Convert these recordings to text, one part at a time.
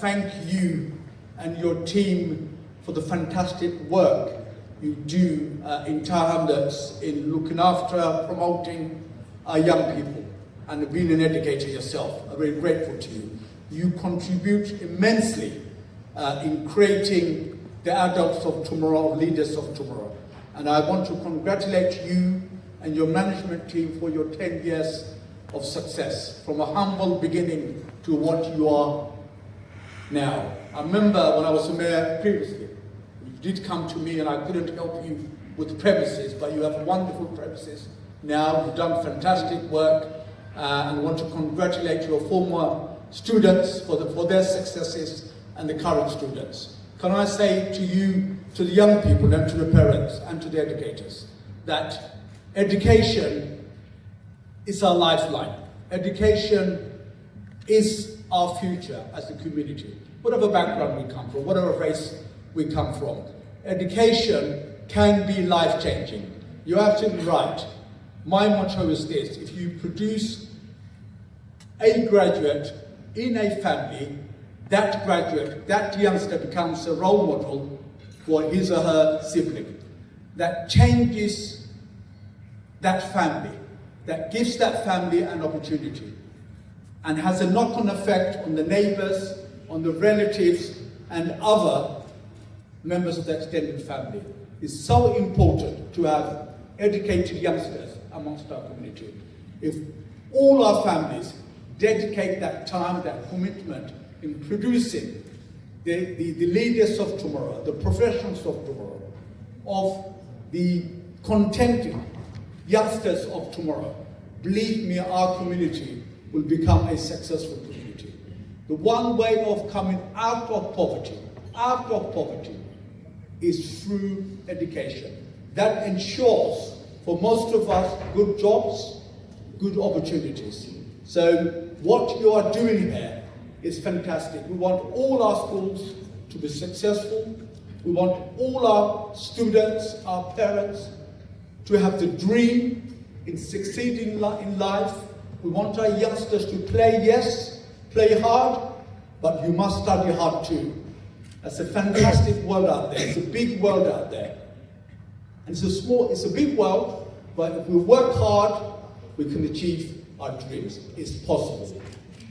thank you and your team for the fantastic work you do in Tower Hamlets in looking after, promoting our young people, and being an educator yourself. I'm very grateful to you. You contribute immensely in creating the adults of tomorrow, leaders of tomorrow. And I want to congratulate you and your management team for your 10 years of success, from a humble beginning to what you are now. I remember when I was a mayor previously, you did come to me and I couldn't help you with premises, but you have wonderful premises. Now you've done fantastic work, and I want to congratulate your former students for their successes and the current students. Can I say to you, to the young people and to the parents and to the educators, that education is our lifeline. Education is our future as a community. Whatever background we come from, whatever race we come from, education can be life-changing. You're absolutely right. My motto is this: if you produce a graduate in a family, that graduate, that youngster becomes a role model for his or her sibling. That changes that family, that gives that family an opportunity, and has a knock-on effect on the neighbors, on the relatives, and other members of the extended family. It's so important to have educated youngsters amongst our community. If all our families dedicate that time, that commitment in producing the leaders of tomorrow, the professionals of tomorrow, of the contented youngsters of tomorrow, believe me, our community will become a successful community. The one way of coming out of poverty, is through education. That ensures, for most of us, good jobs, good opportunities. So what you are doing here is fantastic. We want all our schools to be successful. We want all our students, our parents, to have the dream in succeeding in life. We want our youngsters to play, yes, play hard, but you must study hard too. That's a fantastic world out there. It's a big world out there. And it's a big world, but if we work hard, we can achieve our dreams. It's possible.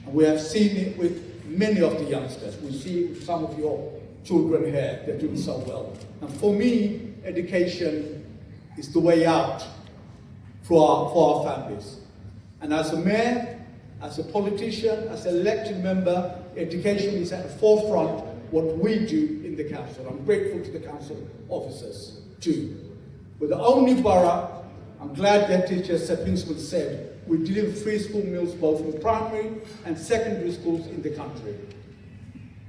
And we have seen it with many of the youngsters. We see it with some of your children here. They're doing so well. And for me, education is the way out for our families. And as a mayor, as a politician, as an elected member, education is at the forefront what we do in the council. I'm grateful to the council officers too. We're the only borough, I'm glad that teacher Principal said, we deliver free school meals both in primary and secondary schools in the country.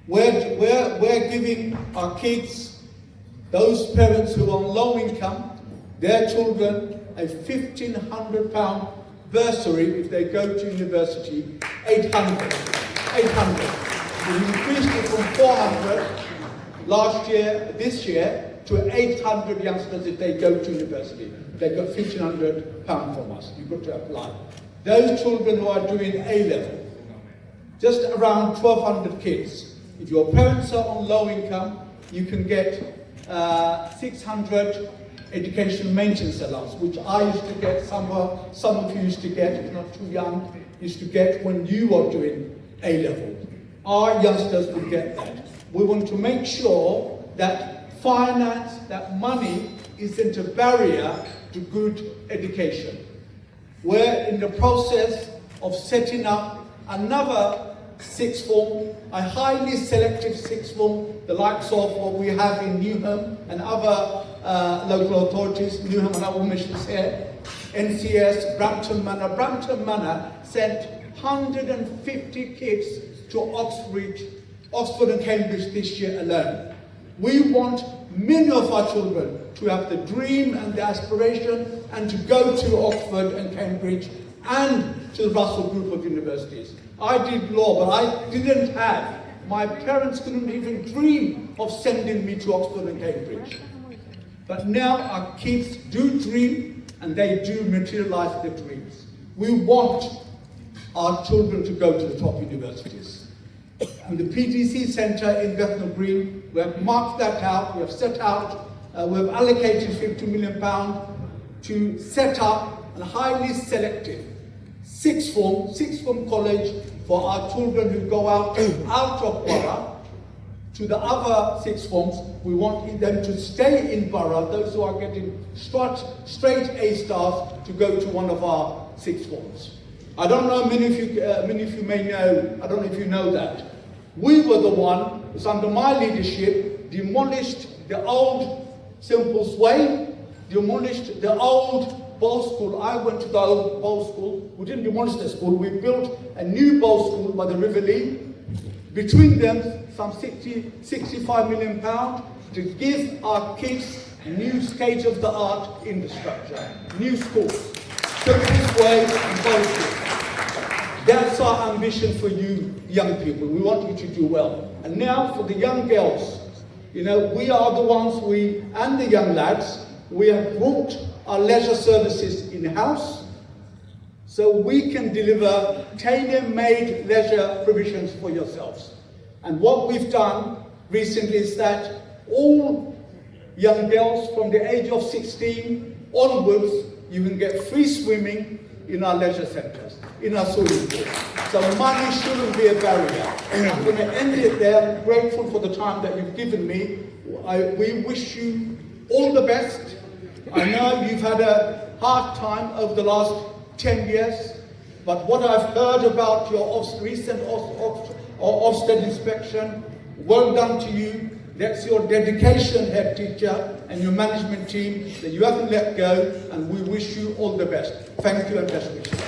We're giving our kids, those parents who are on low income, their children, a £1,500 bursary if they go to university, 800. We increased it from 400 this year, to 800 youngsters if they go to university. They got £1,500 from us. You've got to apply. Those children who are doing A-level, just around 1,200 kids. If your parents are on low income, you can get 600 education maintenance allowance, which I used to get, some of you used to get, if not too young, used to get when you were doing A-level. Our youngsters will get that. We want to make sure that finance, that money isn't a barrier to good education. We're in the process of setting up another sixth form, a highly selective sixth form, the likes of what we have in Newham and other local authorities, Newham and our missions here, NCS, Brampton Manor. Brampton Manor sent 150 kids to Oxford and Cambridge this year alone. We want many of our children to have the dream and the aspiration and to go to Oxford and Cambridge and to the Russell Group of universities. I did law, but I didn't have. My parents couldn't even dream of sending me to Oxford and Cambridge. But now our kids do dream and they do materialize their dreams. We want our children to go to the top universities. And the PDC Centre in Bethnal Green, we have marked that out, we have set out, we have allocated £50 million to set up a highly selective sixth form college for our children who go out of Borough to the other sixth forms. We want them to stay in Borough, those who are getting straight A stars, to go to one of our sixth forms. I don't know, many of you may know, I don't know if you know that. We were the one, it's under my leadership, demolished the old Simple Sway, demolished the old bowl school. I went to the old bowl school. We didn't demolish the school, we built a new bowl school by the River Lea. Between them, some 65 million pounds to give our kids new state-of-the-art infrastructure, new schools, Simple Sway and bowl school. That's our ambition for you young people. We want you to do well. And now for the young girls, you know, we are the ones, and the young lads, we have brought our leisure services in-house so we can deliver tailor-made leisure provisions for yourselves. And what we've done recently is that all young girls from the age of 16 onwards, you can get free swimming in our leisure centres, in our swimming pools. So money shouldn't be a barrier. I'm going to end it there. I'm grateful for the time that you've given me. We wish you all the best. I know you've had a hard time over the last 10 years, but what I've heard about your recent Ofsted inspection, well done to you. That's your dedication, head teacher, and your management team that you haven't let go, and we wish you all the best. Thank you and best wishes.